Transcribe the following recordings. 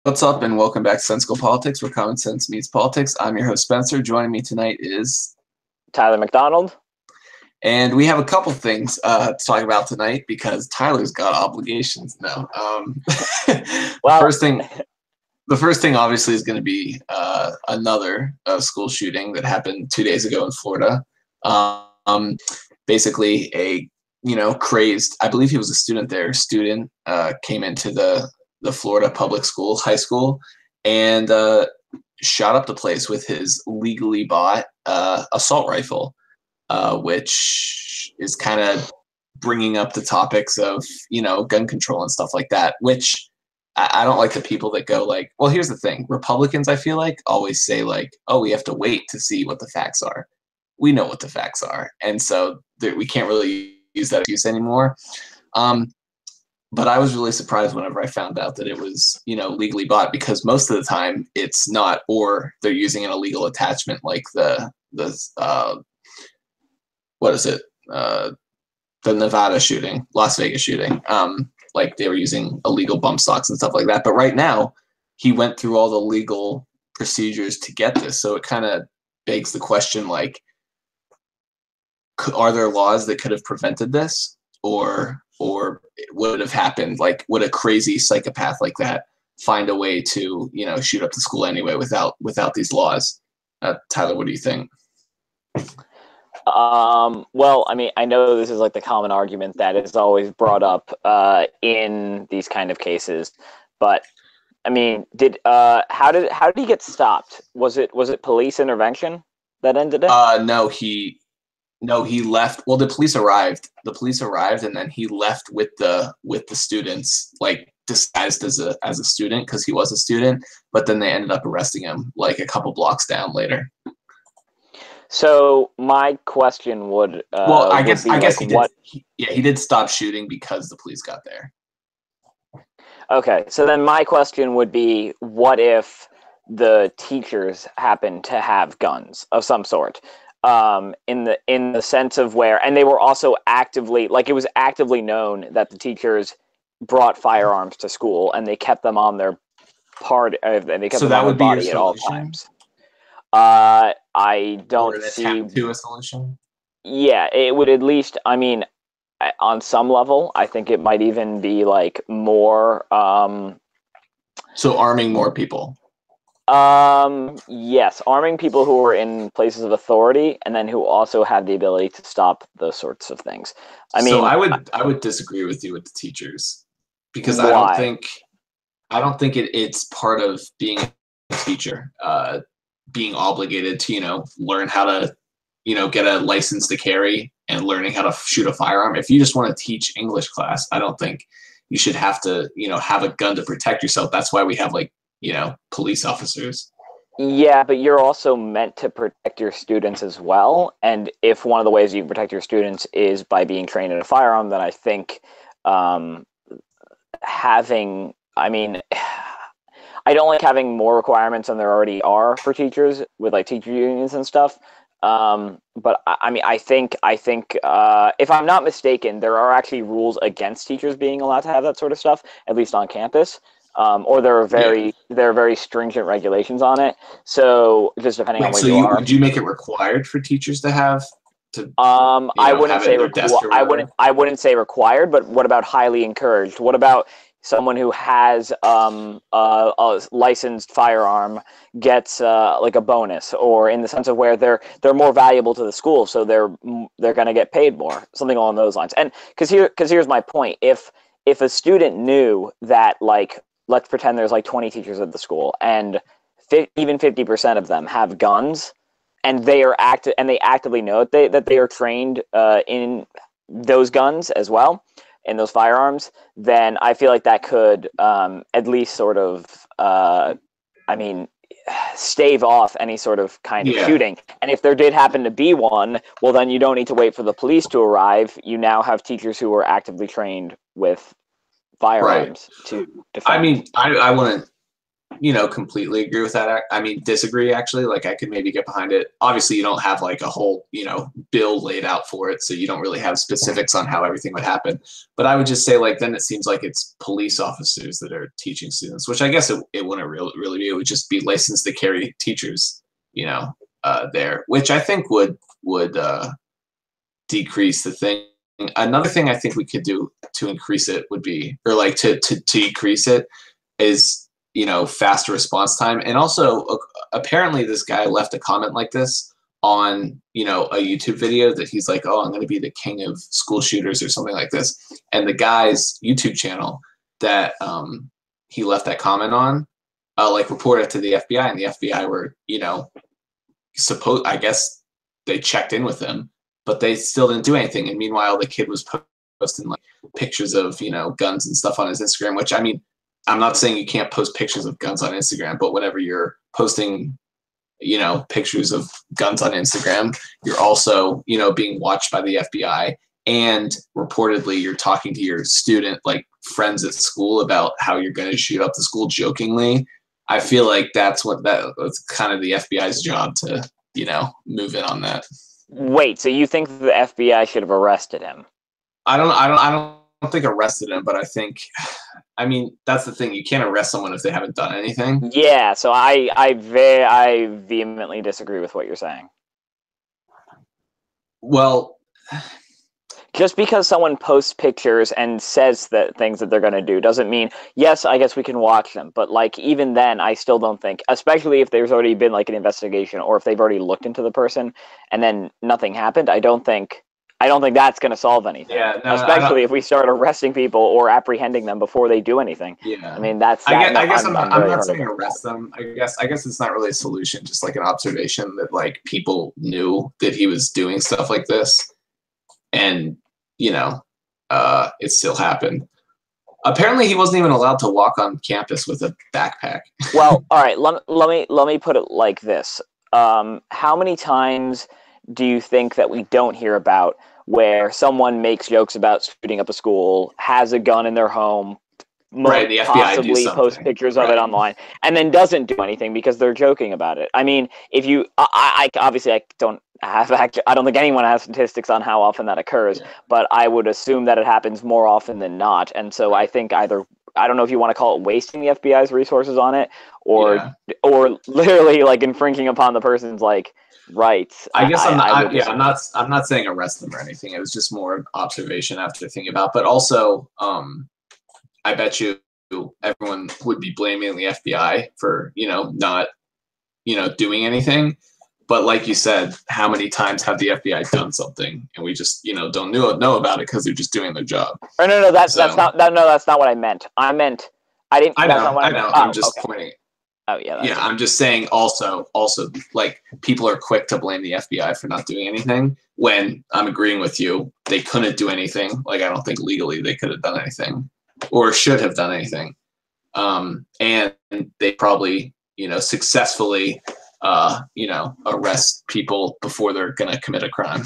What's up, and welcome back to Sensical Politics, where common sense meets politics. I'm your host, Spencer. Joining me tonight is Tyler McDonald. And we have a couple things to talk about tonight because Tyler's got obligations now. Well, the first thing obviously is going to be another school shooting that happened 2 days ago in Florida. Basically, a crazed, I believe he was a student there. Student came into the Florida public school, high school, and shot up the place with his legally bought assault rifle. Which is kind of bringing up the topics of, gun control and stuff like that, which I don't like the people that go like, well, here's the thing. Republicans, I feel like, always say like, oh, we have to wait to see what the facts are. We know what the facts are. And so we can't really use that excuse anymore. But I was really surprised whenever I found out that it was, legally bought, because most of the time it's not, or they're using an illegal attachment like the what is it? The Nevada shooting, Las Vegas shooting. Like they were using illegal bump stocks and stuff like that. But right now, he went through all the legal procedures to get this. So it kind of begs the question, like, are there laws that could have prevented this? Or would it have happened? Like, would a crazy psychopath like that find a way to, shoot up the school anyway without these laws? Tyler, what do you think? Well, I mean, I know this is like the common argument that is always brought up in these kind of cases, but I mean, how did he get stopped? Was it police intervention that ended it? No, he left. Well, the police arrived. And then he left with the students, like disguised as a student because he was a student. But then they ended up arresting him like a couple blocks down later. So my question would I guess like, he did. He did stop shooting because the police got there. Okay, so then my question would be, what if the teachers happen to have guns of some sort? In the sense of where, and they were also actively, like, it was actively known that the teachers brought firearms to school and they kept them on their and they kept them on their body at all times. I don't see to a solution. Yeah, it would at least, I mean, on some level, I think it might even be like more. So arming more people. Yes, arming people who are in places of authority, and then who also have the ability to stop those sorts of things. I mean, I would disagree with you with the teachers, because why? I don't think it's part of being a teacher. Being obligated to, learn how to, get a license to carry and learning how to shoot a firearm. If you just want to teach English class, I don't think you should have to, have a gun to protect yourself. That's why we have police officers. Yeah, but you're also meant to protect your students as well. And if one of the ways you protect your students is by being trained in a firearm, then I think I don't like having more requirements than there already are for teachers with like teacher unions and stuff. But I mean, I think if I'm not mistaken, there are actually rules against teachers being allowed to have that sort of stuff, at least on campus. Or there are very stringent regulations on it. So just depending on where you are. Would you make it required for teachers to have to? I wouldn't say required, but what about highly encouraged? What about someone who has a licensed firearm gets like a bonus, or in the sense of where they're more valuable to the school, so they're going to get paid more, something along those lines. And because here's my point: if a student knew that, like, let's pretend there's like 20 teachers at the school, and even 50% of them have guns, and they actively know that they are trained in those guns as well, in those firearms, then I feel like that could at least sort of, stave off any sort of kind of shooting. And if there did happen to be one, well, then you don't need to wait for the police to arrive. You now have teachers who are actively trained with firearms to defend. I mean, I wouldn't completely agree with that. I mean, disagree actually. Like, I could maybe get behind it. Obviously, you don't have like a whole, bill laid out for it, so you don't really have specifics on how everything would happen. But I would just say, like, then it seems like it's police officers that are teaching students, which I guess it wouldn't really be. It would just be licensed to carry teachers, there, which I think would decrease the thing. Another thing I think we could do to increase it would be, or like to decrease it, is faster response time. And also, apparently this guy left a comment like this on a YouTube video that he's like, oh, I'm going to be the king of school shooters or something like this. And the guy's YouTube channel that he left that comment on like reported it to the FBI, and the FBI were I guess they checked in with him, but they still didn't do anything. And meanwhile, the kid was posting like pictures of guns and stuff on his Instagram, which, I mean, I'm not saying you can't post pictures of guns on Instagram, but whenever you're posting, pictures of guns on Instagram, you're also, being watched by the FBI. And reportedly, you're talking to your student, like friends at school, about how you're going to shoot up the school jokingly. I feel like that's kind of the FBI's job to, move in on that. Wait, so you think the FBI should have arrested him? I don't think arrested him, but I mean, that's the thing. You can't arrest someone if they haven't done anything. Yeah, so I vehemently disagree with what you're saying. Well, just because someone posts pictures and says that things that they're going to do doesn't mean, yes, I guess we can watch them. But like, even then, I still don't think, especially if there's already been like an investigation, or if they've already looked into the person and then nothing happened, I don't think that's going to solve anything. Yeah, no, especially if we start arresting people or apprehending them before they do anything. Yeah, I mean, that's. I guess I'm not saying arrest them. I guess it's not really a solution. Just like an observation that like people knew that he was doing stuff like this, and it still happened. Apparently, he wasn't even allowed to walk on campus with a backpack. Well, all right. Let me put it like this. How many times do you think that we don't hear about where someone makes jokes about shooting up a school, has a gun in their home, right, the FBI possibly post pictures of it online, and then doesn't do anything because they're joking about it? I mean, if you, I obviously I don't think anyone has statistics on how often that occurs, but I would assume that it happens more often than not. And so I think either, I don't know if you want to call it wasting the FBI's resources on it, or literally like infringing upon the person's like rights. I guess I'm not saying arrest them or anything. It was just more an observation after thinking about. But also, I bet you everyone would be blaming the FBI for not doing anything. But like you said, how many times have the FBI done something and we just don't know about it because they're just doing their job? Oh, no, that's not what I meant. I know. I'm just pointing. Oh yeah. Yeah, I'm just saying. Also, like people are quick to blame the FBI for not doing anything. When I'm agreeing with you, they couldn't do anything. Like I don't think legally they could have done anything or should have done anything. And they probably successfully arrest people before they're gonna commit a crime,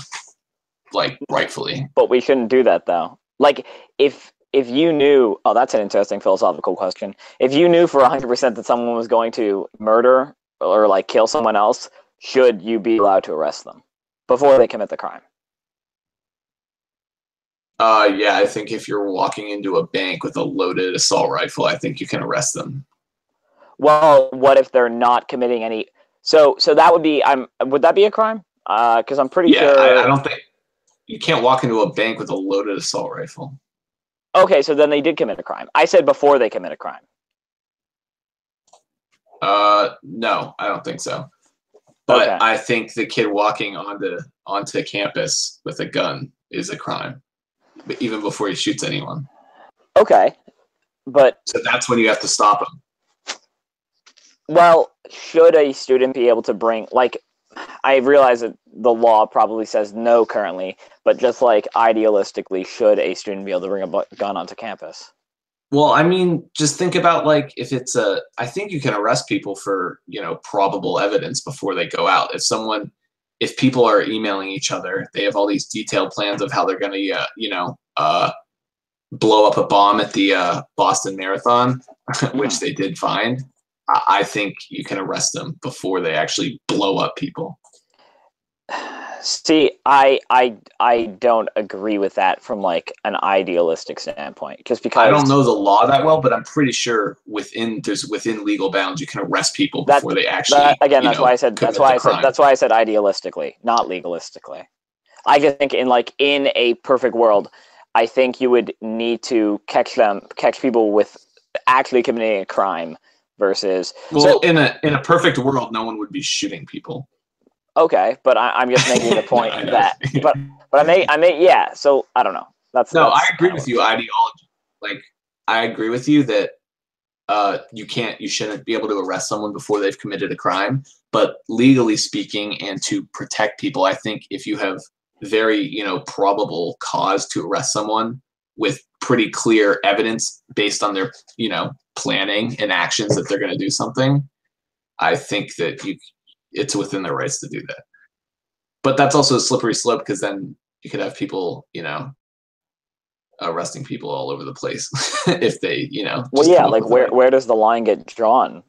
like rightfully. But we shouldn't do that though. Like if you knew, oh, that's an interesting philosophical question. If you knew for 100% that someone was going to murder or like kill someone else, should you be allowed to arrest them before they commit the crime? Yeah, I think if you're walking into a bank with a loaded assault rifle, I think you can arrest them. Well, what if they're not committing any? So that would be, would that be a crime? Because I'm pretty sure. I don't think you can't walk into a bank with a loaded assault rifle. Okay, so then they did commit a crime. I said before they commit a crime. No, I don't think so. But okay. I think the kid walking onto campus with a gun is a crime, but even before he shoots anyone. Okay, but so that's when you have to stop him. Well, should a student be able to bring, like, I realize that the law probably says no currently, but just like idealistically, should a student be able to bring a gun onto campus? Well, I mean, just think about like if it's I think you can arrest people for, probable evidence before they go out. If people are emailing each other, they have all these detailed plans of how they're going to, blow up a bomb at the Boston Marathon, which they did find. I think you can arrest them before they actually blow up people. See, I don't agree with that from like an idealistic standpoint, just because I don't know the law that well, but I'm pretty sure within legal bounds you can arrest people before they actually again, that's why I said idealistically, not legalistically. I just think in a perfect world, I think you would need to catch people with actually committing a crime versus. Well, in a perfect world, no one would be shooting people. Okay, but I'm just making the point no, that, but I may, yeah. So I don't know. I agree with you. Ideology, like I agree with you that you shouldn't be able to arrest someone before they've committed a crime. But legally speaking, and to protect people, I think if you have very probable cause to arrest someone with pretty clear evidence based on their planning and actions that they're going to do something, I think that it's within their rights to do that. But that's also a slippery slope, because then you could have people, arresting people all over the place if they, well, yeah, like where does the line get drawn?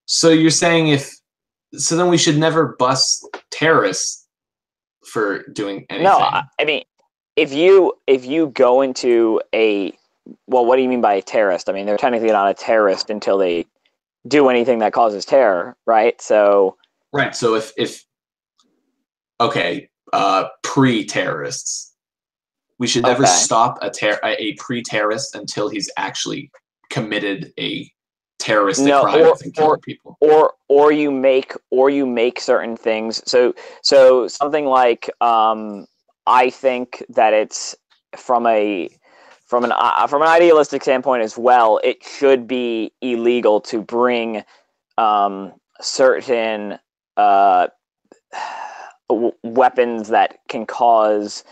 So you're saying so then we should never bust terrorists for doing anything? No, I mean, if you go into what do you mean by a terrorist? I mean, they're technically not a terrorist until they do anything that causes terror, right? So if pre-terrorists, we should never stop a pre-terrorist until he's actually committed a terroristic crime and killing people. Or you make certain things. So something like I think that it's from an idealistic standpoint as well, it should be illegal to bring certain weapons that can cause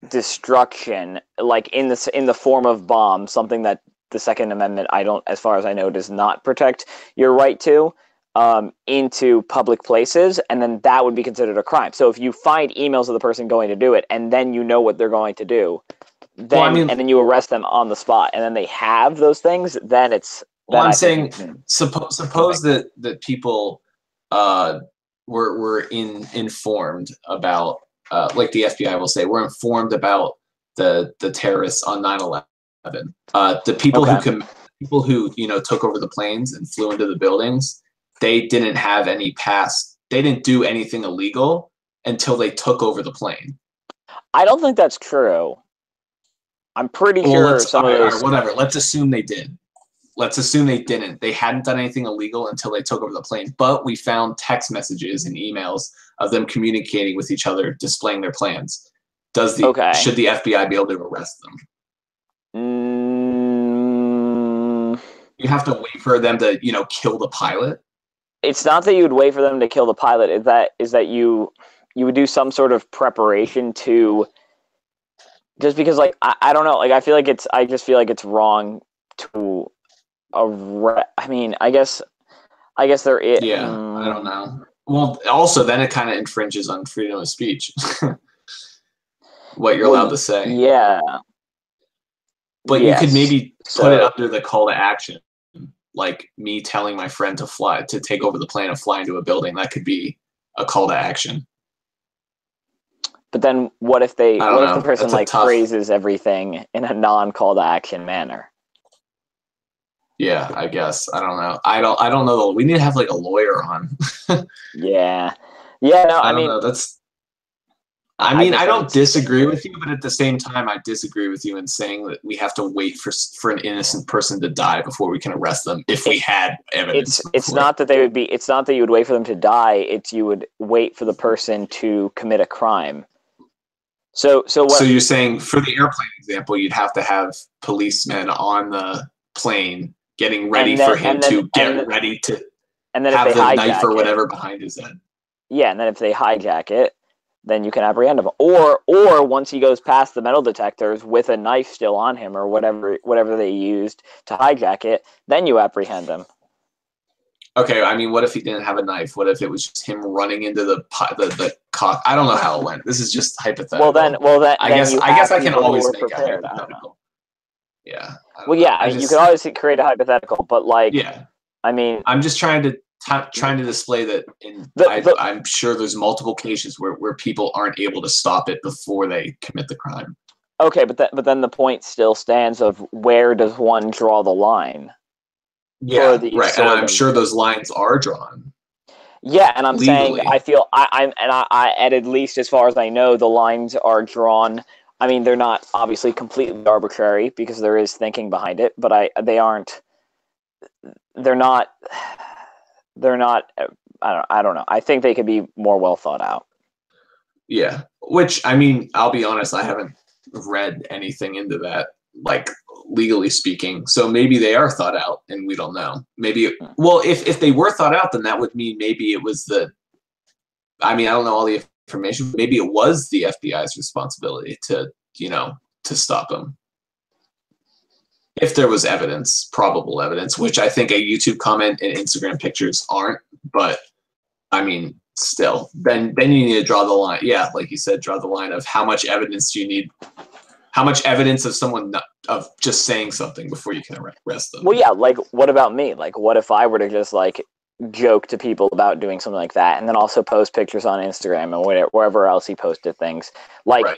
destruction, like in the form of bombs, something that the Second Amendment, as far as I know, does not protect your right to, into public places, and then that would be considered a crime. So if you find emails of the person going to do it, and then you know what they're going to do, and then you arrest them on the spot, and then they have those things, then it's. I'm saying, suppose that people were informed about, like the FBI will say, we're informed about the terrorists on 9/11. The people who took over the planes and flew into the buildings, they didn't have any past. They didn't do anything illegal until they took over the plane. I don't think that's true. I'm pretty sure some of those. Whatever. Let's assume they did. Let's assume they didn't. They hadn't done anything illegal until they took over the plane. But we found text messages and emails of them communicating with each other, displaying their plans. Should the FBI be able to arrest them? You have to wait for them to, kill the pilot. It's not that you would wait for them to kill the pilot. Is that you would do some sort of preparation to. Just because, like, I don't know, like, I just feel like it's wrong to. I mean, I guess there is. Yeah, I don't know. Well, also then it kind of infringes on freedom of speech. What you're allowed to say. Yeah. But you could maybe put it under the call to action, like me telling my friend to take over the plane and fly into a building. That could be a call to action. But then what if the person phrases everything in a non-call to action manner? Yeah, I guess. I don't know. I don't know. We need to have like a lawyer on. Yeah. No, I mean, I don't disagree with you, but at the same time, I disagree with you in saying that we have to wait for an innocent person to die before we can arrest them if we had evidence. It's not that it's not that you would wait for them to die. It's you would wait for the person to commit a crime. So you're saying, for the airplane example, you'd have to have policemen on the plane getting ready for him to get ready to have the knife or whatever behind his head. Yeah, and then if they hijack it, then you can apprehend him. Or once he goes past the metal detectors with a knife still on him or whatever they used to hijack it, then you apprehend him. Okay, I mean, what if he didn't have a knife? What if it was just him running into the cock? I don't know how it went. This is just hypothetical. Well then, I guess I can always make a hypothetical. Yeah. I Well, don't know. yeah, you can always create a hypothetical, but like, yeah, I mean, I'm just trying to display that I'm sure there's multiple cases where people aren't able to stop it before they commit the crime. okay, but then the point still stands of where does one draw the line? Yeah, right. And I'm sure those lines are drawn. Yeah, and I'm legally. saying I feel I at least as far as I know, the lines are drawn. I mean, they're not obviously completely arbitrary because there is thinking behind it, but they aren't. They're not. They're not. I don't know. I think they could be more well thought out. Yeah, which I mean, I'll be honest, I haven't read anything into that, like legally speaking. So maybe they are thought out, and we don't know. Maybe, well, if they were thought out, then that would mean maybe it was the. I mean, I don't know all the information. But maybe it was the FBI's responsibility to stop them. If there was evidence, probable evidence, which I think a YouTube comment and Instagram pictures aren't, but I mean, still, then you need to draw the line. Yeah, like you said, draw the line of how much evidence do you need? How much evidence of someone of just saying something before you can arrest them? Well, yeah, like what about me? Like, what if I were to just like joke to people about doing something like that, and then also post pictures on Instagram and wherever else he posted things? Like, right.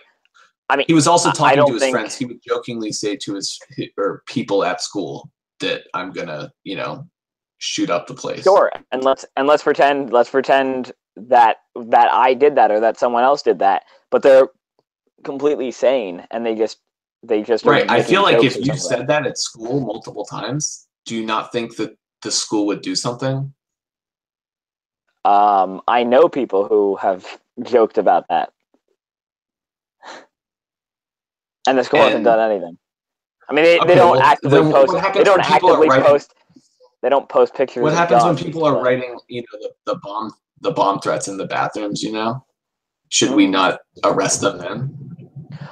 I mean, he was also talking to his friends. He would jokingly say to his people at school that I'm gonna, shoot up the place. Sure, and let's pretend that I did that or that someone else did that, but they're completely sane and they just right. I feel like if you said that at school multiple times, do you not think that the school would do something? I know people who have joked about that. And the school hasn't done anything. I mean, they don't actively post. They don't actively post. They don't post pictures. What happens when people are writing, the bomb threats in the bathrooms? Should we not arrest them then?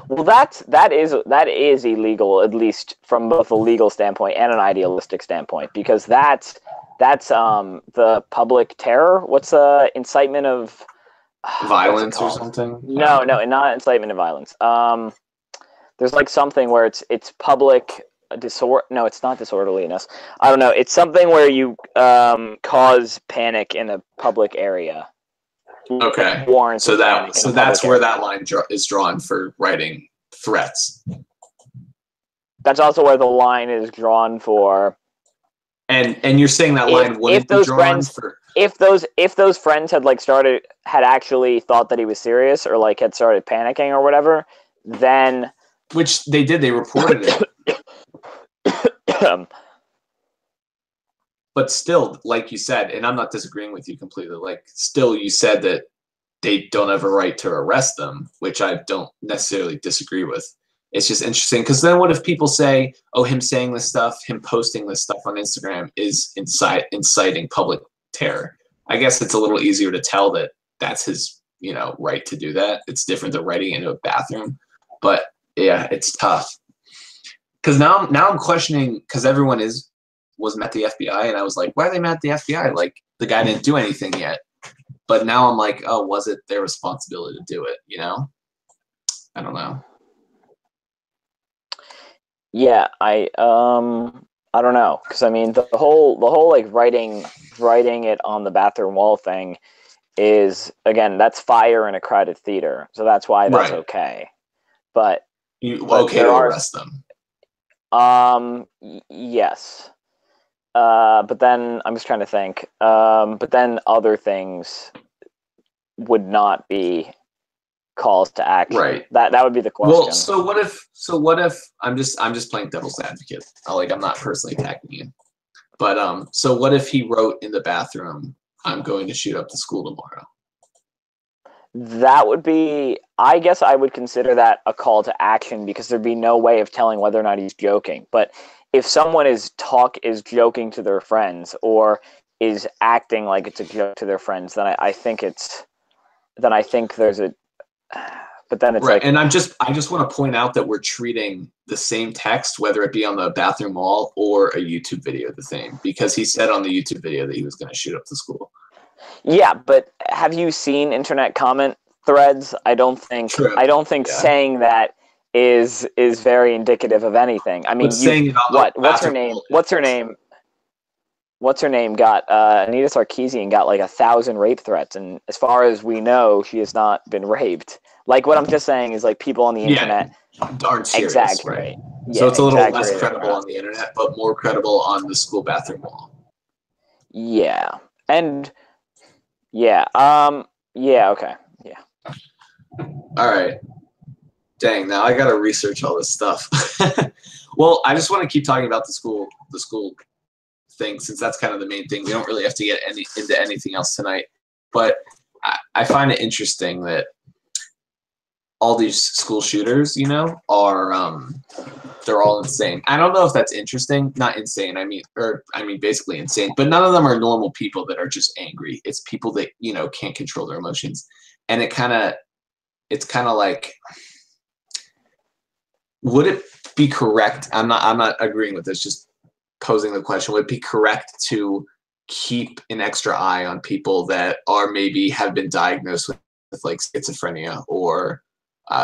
Well, that is illegal, at least from both a legal standpoint and an idealistic standpoint, because that's the public terror. What's incitement of violence or something? No, not incitement of violence. There's like something where it's public disorder. No, it's not disorderliness. I don't know. It's something where you cause panic in a public area. Okay. So that's where that line is drawn for writing threats. That's also where the line is drawn for. And you're saying that line wouldn't be drawn for. If those friends had actually thought that he was serious or like had started panicking or whatever, then. Which they did. They reported it. But still, like you said, and I'm not disagreeing with you completely, like still you said that they don't have a right to arrest them, which I don't necessarily disagree with. It's just interesting because then what if people say, oh, him saying this stuff, him posting this stuff on Instagram is inciting public terror. I guess it's a little easier to tell that that's his, right to do that. It's different than writing into a bathroom. But yeah, it's tough. Because now I'm questioning, because everyone was mad at the FBI, and I was like, why are they mad at the FBI? Like, the guy didn't do anything yet. But now I'm like, oh, was it their responsibility to do it? I don't know. Yeah, I don't know, because I mean the whole like writing it on the bathroom wall thing is, again, that's fire in a crowded theater, so that's why that's right. Okay. But okay to arrest them. Yes. But then I'm just trying to think. But then other things would not be calls to action. Right. That would be the question. Well, so what if I'm just playing devil's advocate. I'm not personally attacking you. But so what if he wrote in the bathroom, I'm going to shoot up the school tomorrow? That would be, I guess I would consider that a call to action, because there'd be no way of telling whether or not he's joking. But if someone is joking to their friends or is acting like it's a joke to their friends, then I think there's a, but then it's right. Like, and I just want to point out that we're treating the same text, whether it be on the bathroom wall or a YouTube video, the same, because he said on the YouTube video that he was going to shoot up the school. Yeah, but have you seen internet comment threads? I don't think True. saying that is very indicative of anything. I mean, what's her name? What's her name got Anita Sarkeesian got like 1,000 rape threats, and as far as we know, she has not been raped. Like, what I'm just saying is, like, people on the internet aren't serious, exaggerate. Right? So it's a little less credible on the internet, but more credible on the school bathroom wall. Yeah, and okay, yeah. All right. Dang, now I gotta research all this stuff. Well, I just want to keep talking about the school thing, since that's kind of the main thing. We don't really have to get into anything else tonight. But I find it interesting that all these school shooters, are they're all insane. I don't know if that's interesting. Not insane. I mean basically insane. But none of them are normal people that are just angry. It's people that can't control their emotions, and it's kind of like, would it be correct? I'm not agreeing with this. Just posing the question: would it be correct to keep an extra eye on people that are maybe have been diagnosed with like schizophrenia or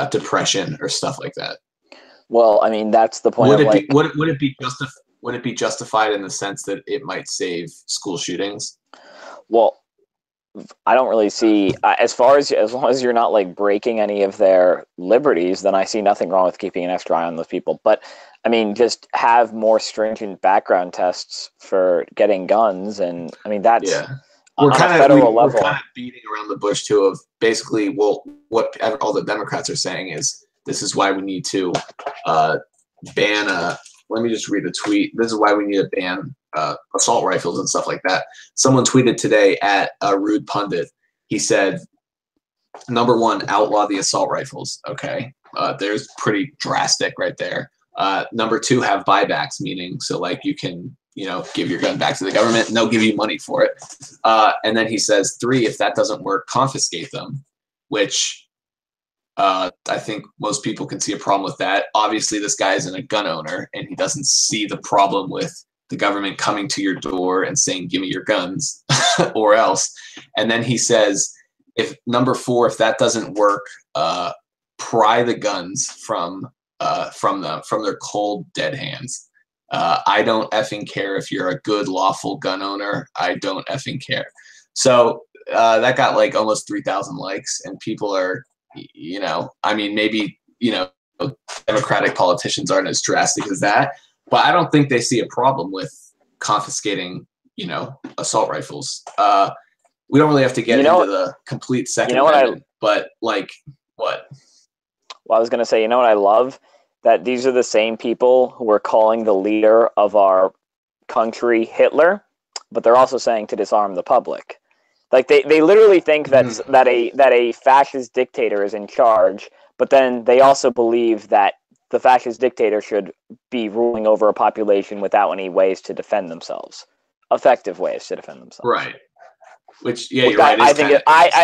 depression or stuff like that? Well, I mean, that's the point. Would it be justified in the sense that it might save school shootings? Well, I don't really see, as long as you're not like breaking any of their liberties, then I see nothing wrong with keeping an extra eye on those people. But I mean, just have more stringent background tests for getting guns, and I mean that's we're kind of beating around the bush too. Of basically, well, what all the Democrats are saying is this is why we need to ban. Let me just read a tweet. This is why we need to ban assault rifles and stuff like that. Someone tweeted today at Rude Pundit. He said, number one, outlaw the assault rifles. Okay. There's pretty drastic right there. Number two, have buybacks, meaning so like you can, give your gun back to the government and they'll give you money for it. And then he says, three, if that doesn't work, confiscate them, which I think most people can see a problem with that. Obviously, this guy isn't a gun owner, and he doesn't see the problem with the government coming to your door and saying, give me your guns or else. And then he says, number four, if that doesn't work, pry the guns from their cold, dead hands. I don't effing care if you're a good, lawful gun owner. I don't effing care. So that got like almost 3,000 likes, and people are, I mean, maybe, Democratic politicians aren't as drastic as that, but I don't think they see a problem with confiscating, assault rifles. We don't really have to get into the complete Second Amendment, but like, what? Well, I was going to say, what I love? That these are the same people who are calling the leader of our country Hitler, but they're also saying to disarm the public. Like they literally think that a fascist dictator is in charge, but then they also believe that the fascist dictator should be ruling over a population without any ways to defend themselves, effective ways to defend themselves. Right. Which you're right. I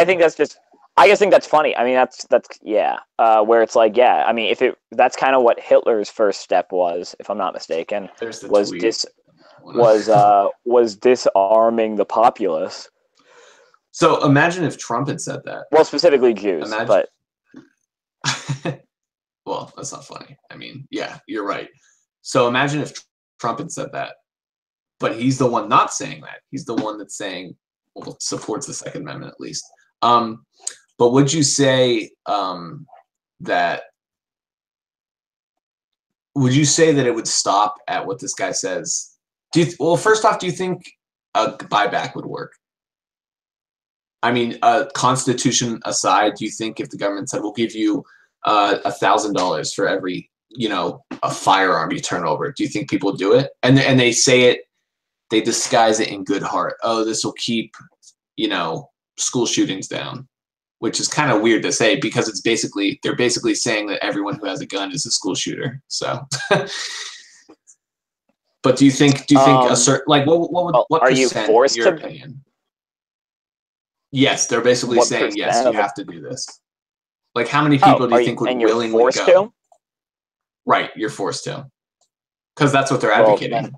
think that's funny. I mean, that's where it's like, I mean, that's kind of what Hitler's first step was, if I'm not mistaken, was disarming the populace. So imagine if Trump had said that. Well, specifically Jews, but well, that's not funny. I mean, yeah, you're right. So imagine if Trump had said that, but he's the one not saying that. He's the one that's saying, well, supports the Second Amendment at least. But would you say that? Would you say that it would stop at what this guy says? First off, do you think a buyback would work? I mean, Constitution aside, do you think if the government said, we'll give you $1,000 for every, a firearm you turn over, do you think people do it? And they say it, they disguise it in good heart. Oh, this will keep, school shootings down, which is kind of weird to say because they're basically saying that everyone who has a gun is a school shooter. So, but do you think a certain, like, what are you forced in your opinion? Yes, they're basically saying, yes, you have to do this. Like, how many people do you think would willingly go? Right, you're forced to. Because that's what they're advocating.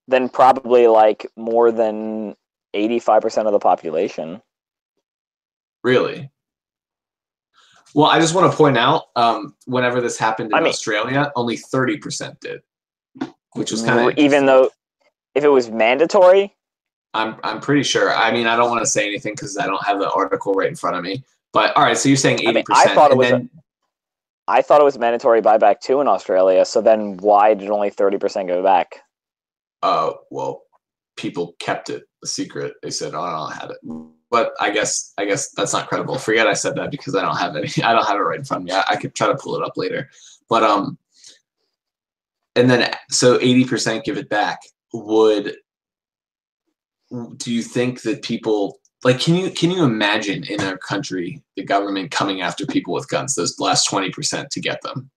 Then probably, like, more than 85% of the population. Really? Well, I just want to point out, whenever this happened in Australia, only 30% did, which was kind of even though if it was mandatory. I'm pretty sure. I mean, I don't want to say anything because I don't have the article right in front of me. But all right, so you're saying 80%. I thought it was mandatory buyback too in Australia. So then why did only 30% go back? Well, people kept it a secret. They said, "Oh, I don't have it." But I guess that's not credible. Forget I said that because I don't have any. I don't have it right in front of me. I could try to pull it up later. But and then so 80% give it back. Do you think that people like can you imagine in our country the government coming after people with guns, those last 20% to get them?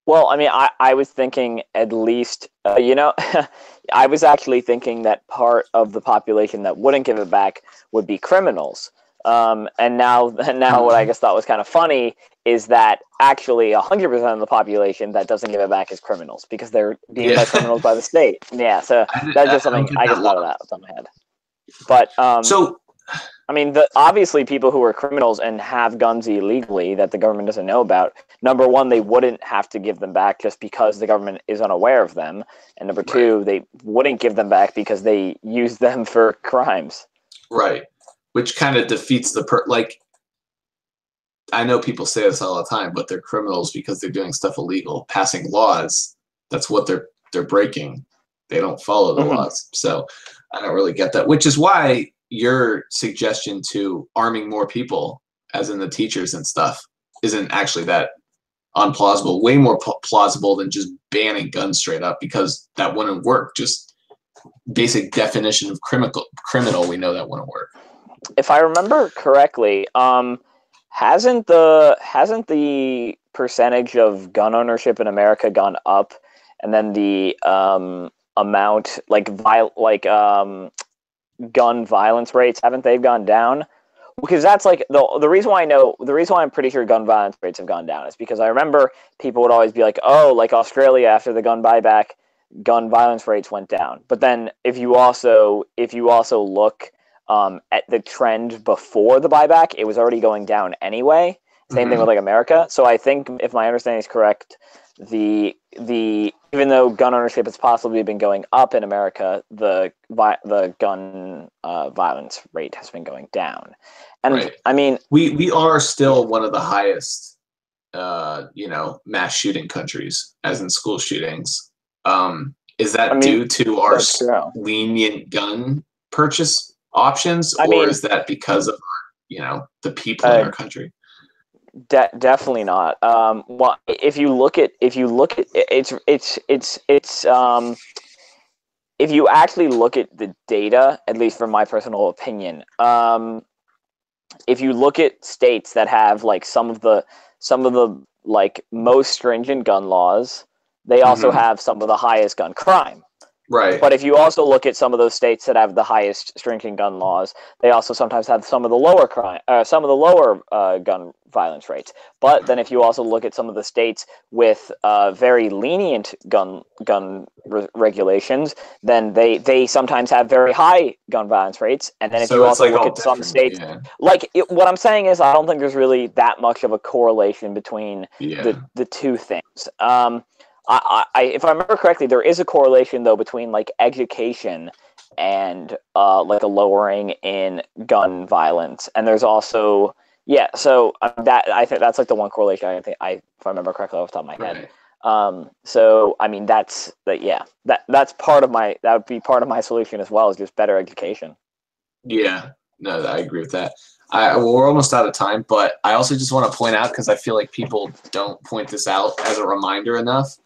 Well, I mean, I was thinking at least, I was actually thinking that part of the population that wouldn't give it back would be criminals. And now what I just thought was kind of funny is that actually 100% of the population that doesn't give it back is criminals because they're deemed as criminals by the state. Yeah, so that's just something I just thought of that off the top of my head. But so I mean, obviously people who are criminals and have guns illegally that the government doesn't know about, number one, they wouldn't have to give them back just because the government is unaware of them. And number two, they wouldn't give them back because they use them for crimes. Right. Which kind of defeats the like, I know people say this all the time, but they're criminals because they're doing stuff illegal, passing laws. That's what they're breaking. They don't follow the laws. So I don't really get that, which is why your suggestion to arming more people, as in the teachers and stuff, isn't actually that unplausible. Way more plausible than just banning guns straight up, because that wouldn't work. Just basic definition of criminal, we know that wouldn't work. If I remember correctly, hasn't the percentage of gun ownership in America gone up, and then the amount gun violence rates, haven't they gone down? Because that's like the reason why I'm pretty sure gun violence rates have gone down is because I remember people would always be like, oh, like Australia after the gun buyback, gun violence rates went down. But then if you also look at the trend before the buyback, it was already going down anyway. Same thing with like America. So I think if my understanding is correct, the even though gun ownership has possibly been going up in America, the gun violence rate has been going down. And I mean, we are still one of the highest, mass shooting countries, as in school shootings. Is that due to our lenient gun purchase options, or is that because of the people in our country? Definitely not. Well, if you look at if you actually look at the data, at least from my personal opinion, if you look at states that have like some of the like most stringent gun laws, they also have some of the highest gun crime. Right. But if you also look at some of those states that have the highest stringent gun laws, they also sometimes have some of the lower gun violence rates. But then if you also look at some of the states with very lenient gun regulations, then they sometimes have very high gun violence rates. And then if you also look at some states, what I'm saying is I don't think there's really that much of a correlation between the two things. If I remember correctly, there is a correlation though between like education and like a lowering in gun violence, and there's also So that I think that's like the one correlation if I remember correctly off the top of my head. So I mean that's part of that would be part of my solution as well, is just better education. Yeah, no, I agree with that. We're almost out of time, but I also just want to point out, because I feel like people don't point this out as a reminder enough.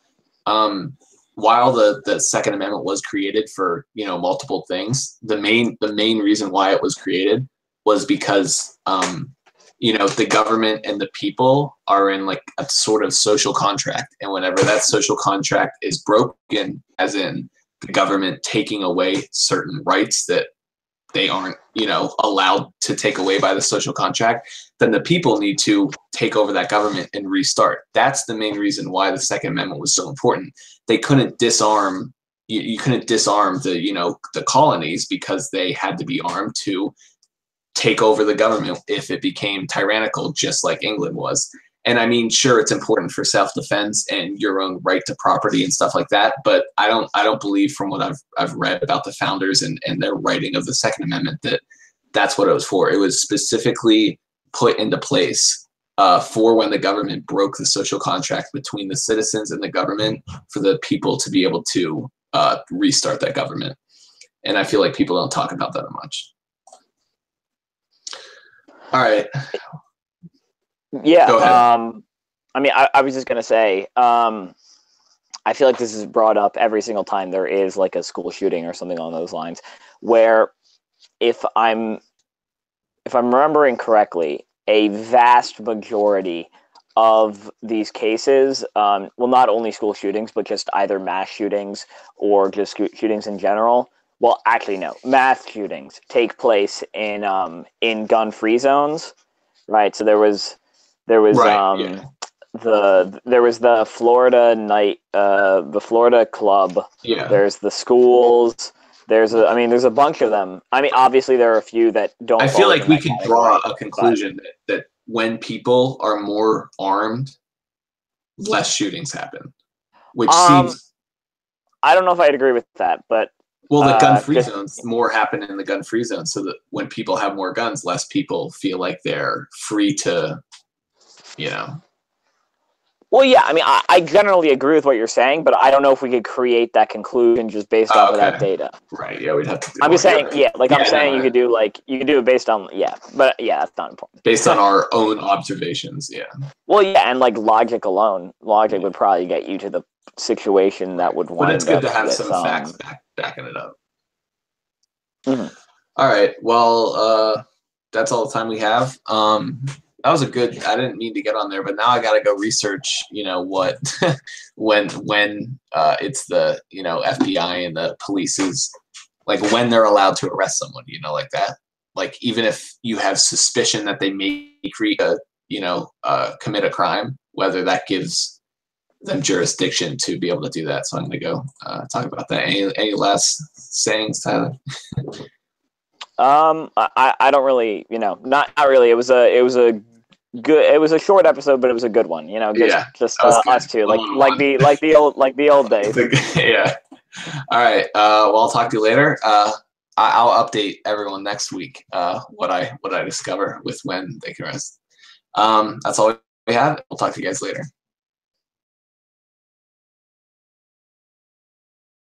While the Second Amendment was created for multiple things, the main reason why it was created was because the government and the people are in like a sort of social contract, and whenever that social contract is broken, as in the government taking away certain rights that they aren't allowed to take away by the social contract, then the people need to take over that government and restart. That's the main reason why the Second Amendment was so important. They couldn't disarm you couldn't disarm the colonies, because they had to be armed to take over the government if it became tyrannical, just like England was. And I mean, sure, it's important for self-defense and your own right to property and stuff like that. But I don't believe, from what I've read about the founders and their writing of the Second Amendment, that that's what it was for. It was specifically put into place for when the government broke the social contract between the citizens and the government, for the people to be able to restart that government. And I feel like people don't talk about that much. All right. Yeah. I mean, I was just going to say, I feel like this is brought up every single time there is like a school shooting or something along those lines, where if I'm remembering correctly, a vast majority of these cases, well, not only school shootings, but just either mass shootings or just shootings in general. Well, actually, no, mass shootings take place in gun-free zones, right? So there was Right, there was the Florida night, the Florida club. yeah. There's the schools. There's a bunch of them. I mean, obviously there are a few that don't. I feel like we could draw a but conclusion that when people are more armed, less shootings happen, which seems. I don't know if I'd agree with that, but Well, the gun-free zones, more happen in the gun-free zone, so that when people have more guns, less people feel like they're free to, you know. Well, yeah, I mean, I generally agree with what you're saying, but I don't know if we could create that conclusion just based off of that data. Right. Yeah, we'd have to. I'm just saying, yeah, like I'm saying, you could do it based on, yeah, but yeah, that's not important. Based on our own observations, yeah. Well, yeah, and like logic alone, logic would probably get you to the situation that would wind up. But it's good to have some facts backing it up. Mm-hmm. All right. Well, that's all the time we have. That was a good. I didn't mean to get on there, but now I got to go research. What when it's the FBI and the police's, like, when they're allowed to arrest someone. Like that. Like, even if you have suspicion that they may commit a crime, whether that gives them jurisdiction to be able to do that. So I'm going to go talk about that. Any last sayings, Tyler? I don't really, not really. It was a short episode, but it was a good one. Just us two, like the old days. Yeah. All right. Well, I'll talk to you later. I'll update everyone next week what I discover with when they can rest. That's all we have. We'll talk to you guys later.